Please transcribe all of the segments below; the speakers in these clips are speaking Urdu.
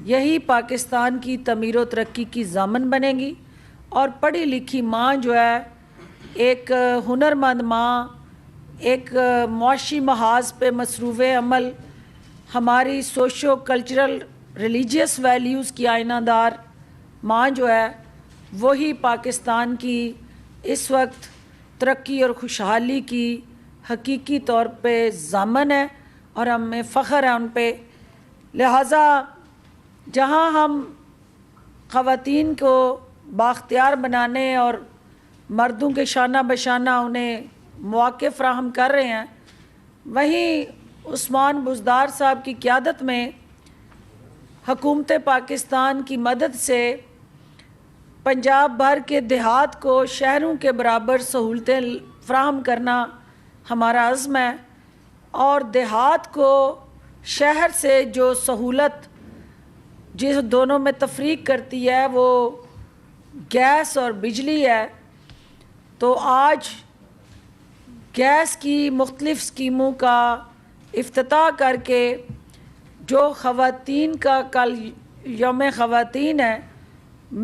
یہی پاکستان کی تعمیر و ترقی کی ضامن بنے گی، اور پڑھی لکھی ماں جو ہے، ایک ہنرمند ماں، ایک معاشی محاذ پہ مصروف عمل، ہماری سوشو کلچرل ریلیجیس ویلیوز کی آئینہ دار ماں جو ہے، وہی پاکستان کی اس وقت ترقی اور خوشحالی کی حقیقی طور پہ ضامن ہے، اور ہمیں فخر ہے ان پہ۔ لہٰذا جہاں ہم خواتین کو بااختیار بنانے اور مردوں کے شانہ بشانہ انہیں مواقع فراہم کر رہے ہیں، وہیں عثمان بزدار صاحب کی قیادت میں حکومت پاکستان کی مدد سے پنجاب بھر کے دیہات کو شہروں کے برابر سہولتیں فراہم کرنا ہمارا عزم ہے، اور دیہات کو شہر سے جو سہولت جس دونوں میں تفریق کرتی ہے وہ گیس اور بجلی ہے، تو آج گیس کی مختلف اسکیموں کا افتتاح کر کے جو خواتین کا کل یوم خواتین ہے،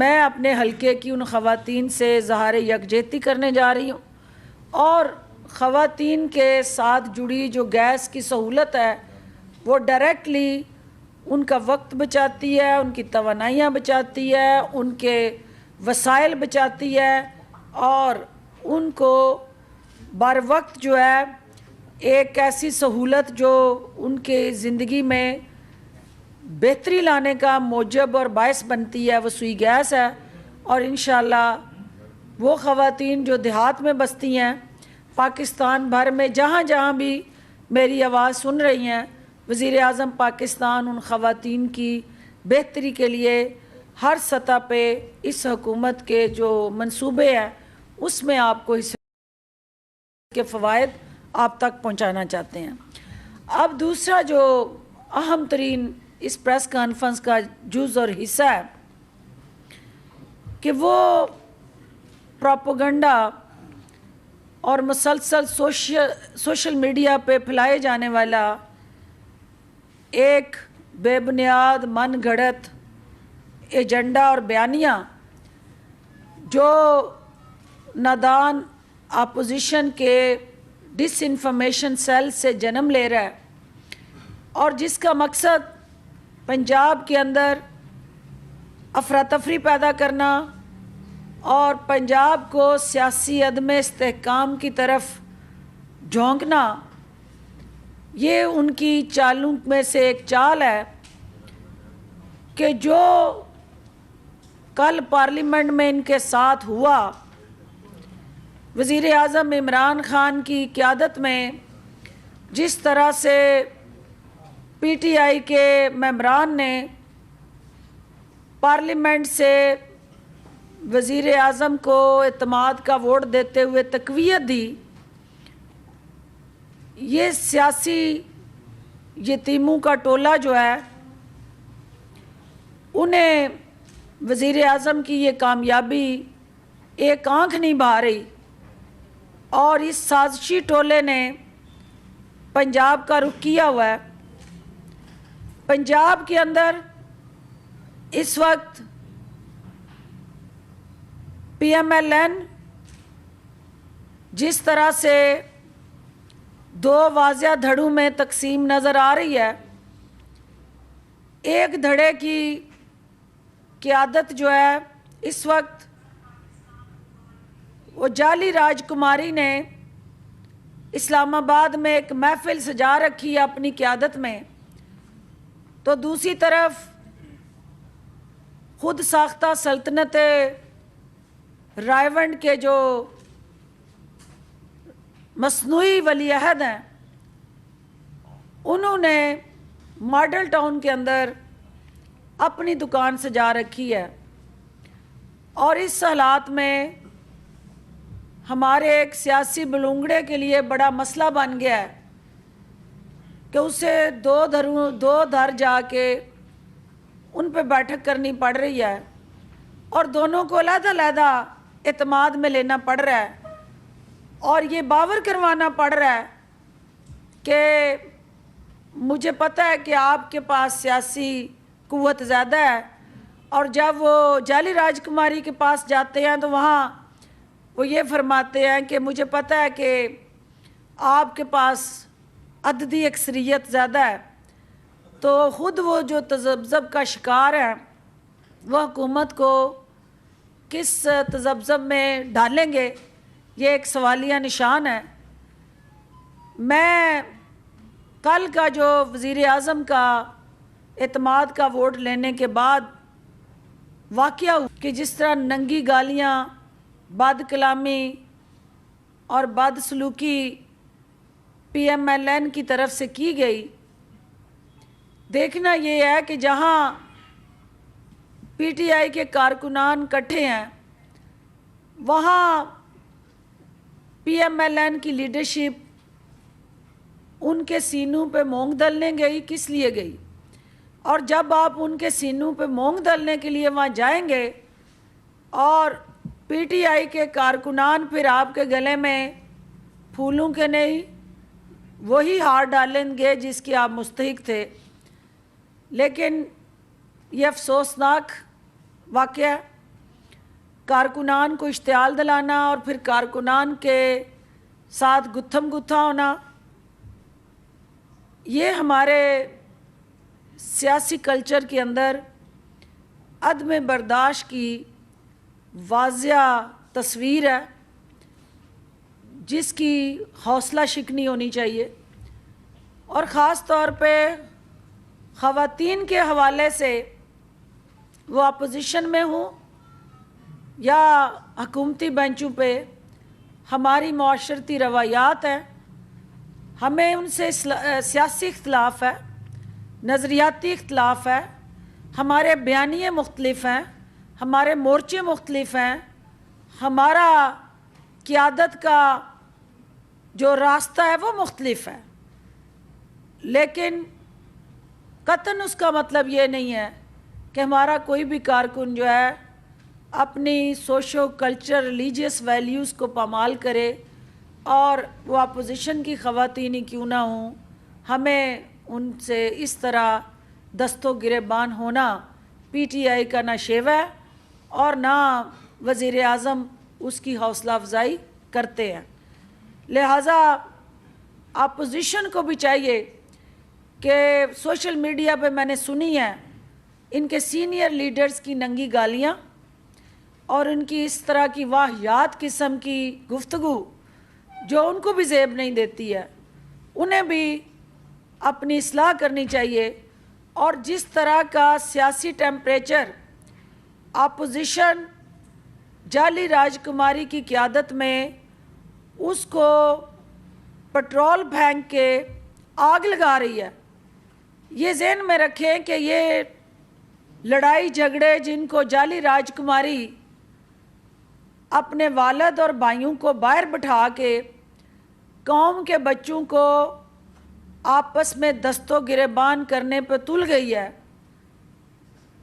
میں اپنے حلقے کی ان خواتین سے اظہار یکجہتی کرنے جا رہی ہوں، اور خواتین کے ساتھ جڑی جو گیس کی سہولت ہے وہ ڈائریکٹلی ان کا وقت بچاتی ہے، ان کی توانائیاں بچاتی ہے، ان کے وسائل بچاتی ہے، اور ان کو بر وقت جو ہے ایک ایسی سہولت جو ان کے زندگی میں بہتری لانے کا موجب اور باعث بنتی ہے، وہ سوئی گیس ہے۔ اور انشاءاللہ وہ خواتین جو دیہات میں بستی ہیں، پاکستان بھر میں جہاں جہاں بھی میری آواز سن رہی ہیں، وزیر اعظم پاکستان ان خواتین کی بہتری کے لیے ہر سطح پہ اس حکومت کے جو منصوبے ہیں اس میں آپ کو اس کے فوائد آپ تک پہنچانا چاہتے ہیں۔ اب دوسرا جو اہم ترین اس پریس کانفرنس کا جز اور حصہ ہے کہ وہ پروپیگنڈا اور مسلسل سوشل میڈیا پہ پھیلائے جانے والا ایک بے بنیاد من گھڑت ایجنڈا اور بیانیہ جو نادان اپوزیشن کے ڈس انفارمیشن سیل سے جنم لے رہا ہے، اور جس کا مقصد پنجاب کے اندر افراتفری پیدا کرنا اور پنجاب کو سیاسی عدم استحکام کی طرف جھونکنا، یہ ان کی چالوں میں سے ایک چال ہے کہ جو کل پارلیمنٹ میں ان کے ساتھ ہوا، وزیر اعظم عمران خان کی قیادت میں جس طرح سے پی ٹی آئی کے ممبران نے پارلیمنٹ سے وزیر اعظم کو اعتماد کا ووٹ دیتے ہوئے تقویت دی، یہ سیاسی یتیموں کا ٹولہ جو ہے، انہیں وزیر اعظم کی یہ کامیابی ایک آنکھ نہیں بھا رہی، اور اس سازشی ٹولے نے پنجاب کا رخ کیا ہوا ہے۔ پنجاب کے اندر اس وقت پی ایم ایل این جس طرح سے دو واضح دھڑوں میں تقسیم نظر آ رہی ہے، ایک دھڑے کی قیادت جو ہے اس وقت وہ جعلی راجکماری نے اسلام آباد میں ایک محفل سجا رکھی ہے اپنی قیادت میں، تو دوسری طرف خود ساختہ سلطنت رائے ونڈ کے جو مصنوعی ولی عہد ہیں، انہوں نے ماڈل ٹاؤن کے اندر اپنی دکان سجا رکھی ہے، اور اس حالات میں ہمارے ایک سیاسی بلونگڑے کے لیے بڑا مسئلہ بن گیا ہے کہ اسے دو دھر جا کے ان پہ بیٹھک کرنی پڑ رہی ہے، اور دونوں کو علیحدہ علیحدہ اعتماد میں لینا پڑ رہا ہے، اور یہ باور کروانا پڑ رہا ہے کہ مجھے پتہ ہے کہ آپ کے پاس سیاسی قوت زیادہ ہے، اور جب وہ جعلی راجکماری کے پاس جاتے ہیں تو وہاں وہ یہ فرماتے ہیں کہ مجھے پتہ ہے کہ آپ کے پاس عددی اکثریت زیادہ ہے، تو خود وہ جو تذبذب کا شکار ہیں وہ حکومت کو کس تذبذب میں ڈالیں گے، یہ ایک سوالیہ نشان ہے۔ میں کل کا جو وزیر اعظم کا اعتماد کا ووٹ لینے کے بعد واقعہ ہوا کہ جس طرح ننگی گالیاں، بد کلامی اور بد سلوکی پی ایم ایل این کی طرف سے کی گئی، دیکھنا یہ ہے کہ جہاں پی ٹی آئی کے کارکنان کٹھے ہیں وہاں پی ایم ایل این کی لیڈرشپ ان کے سینوں پہ مونگ دلنے گئی، کس لیے گئی؟ اور جب آپ ان کے سینوں پہ مونگ دلنے کے لیے وہاں جائیں گے اور پی ٹی آئی کے کارکنان پھر آپ کے گلے میں پھولوں کے نہیں وہی ہار ڈالیں گے جس کی آپ مستحق تھے۔ لیکن یہ افسوسناک واقعہ ہے، کارکنان کو اشتعال دلانا اور پھر کارکنان کے ساتھ گتھم گتھا ہونا، یہ ہمارے سیاسی کلچر کے اندر عدم برداشت کی واضح تصویر ہے جس کی حوصلہ شکنی ہونی چاہیے، اور خاص طور پہ خواتین کے حوالے سے وہ اپوزیشن میں ہوں یا حکومتی بینچوں پہ ہماری معاشرتی روایات ہیں، ہمیں ان سے سیاسی اختلاف ہے، نظریاتی اختلاف ہے، ہمارے بیانیے مختلف ہیں، ہمارے مورچے مختلف ہیں، ہمارا قیادت کا جو راستہ ہے وہ مختلف ہے، لیکن قطعاً اس کا مطلب یہ نہیں ہے کہ ہمارا کوئی بھی کارکن جو ہے اپنی سوشو کلچر ریلیجیس ویلیوز کو پامال کرے اور وہ اپوزیشن کی خواتین ہی کیوں نہ ہوں، ہمیں ان سے اس طرح دست و گریبان ہونا پی ٹی آئی کا نہ شیوہ ہے اور نہ وزیر اعظم اس کی حوصلہ افزائی کرتے ہیں۔ لہٰذا اپوزیشن کو بھی چاہیے کہ سوشل میڈیا پہ میں نے سنی ہے ان کے سینئر لیڈرز کی ننگی گالیاں اور ان کی اس طرح کی واہیات قسم کی گفتگو جو ان کو بھی زیب نہیں دیتی ہے، انہیں بھی اپنی اصلاح کرنی چاہیے، اور جس طرح کا سیاسی ٹیمپریچر اپوزیشن جعلی راجکماری کی قیادت میں اس کو پٹرول پھینک کے آگ لگا رہی ہے، یہ ذہن میں رکھیں کہ یہ لڑائی جھگڑے جن کو جعلی راجکماری اپنے والد اور بھائیوں کو باہر بٹھا کے قوم کے بچوں کو آپس میں دست و گریبان کرنے پہ تل گئی ہے،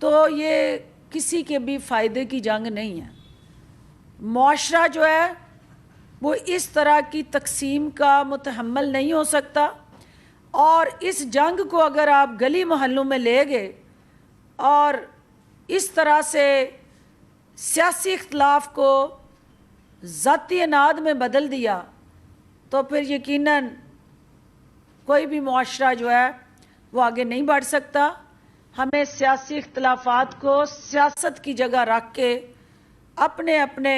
تو یہ کسی کے بھی فائدے کی جنگ نہیں ہے۔ معاشرہ جو ہے وہ اس طرح کی تقسیم کا متحمل نہیں ہو سکتا، اور اس جنگ کو اگر آپ گلی محلوں میں لے گئے اور اس طرح سے سیاسی اختلاف کو ذاتی اناد میں بدل دیا تو پھر یقیناً کوئی بھی معاشرہ جو ہے وہ آگے نہیں بڑھ سکتا۔ ہمیں سیاسی اختلافات کو سیاست کی جگہ رکھ کے اپنے اپنے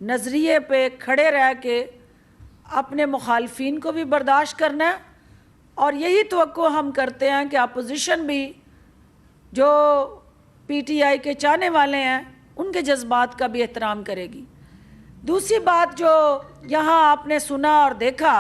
نظریے پہ کھڑے رہ کے اپنے مخالفین کو بھی برداشت کرنا ہے، اور یہی توقع ہم کرتے ہیں کہ اپوزیشن بھی جو پی ٹی آئی کے چاہنے والے ہیں ان کے جذبات کا بھی احترام کرے گی۔ دوسری بات جو یہاں آپ نے سنا اور دیکھا